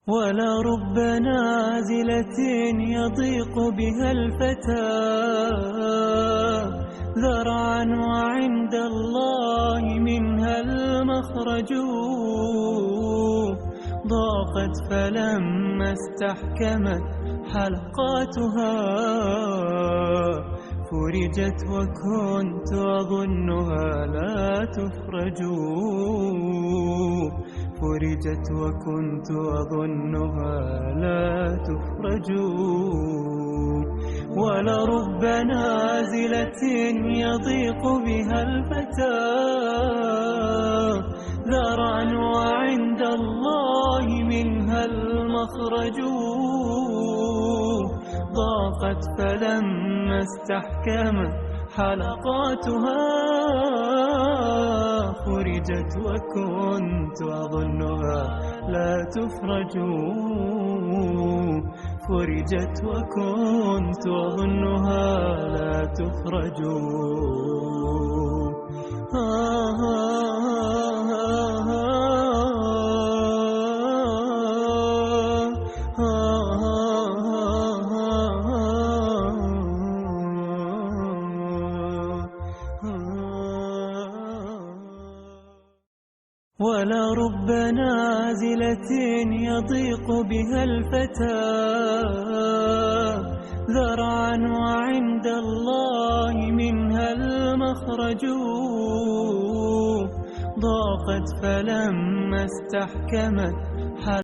ولرب نازلة يضيق بها الفتى ذرعا وعند الله منها المخرج ضاقت فلما استحكمت حلقاتها فرجت وكنت أظنها لا تفرج فرجت وكنت أظنها لا تفرج ولرب نازلة يضيق بها الفتى ذرعا وعند الله منها المخرج ضاقت فلما استحكمت حلقاتها فرجت وكنت أظنها لا تفرج فرجت وكنت أظنها لا تفرج ولرب نازلة يضيق بها الفتى ذرعا وعند الله منها المخرج ضاقت فلما استحكمت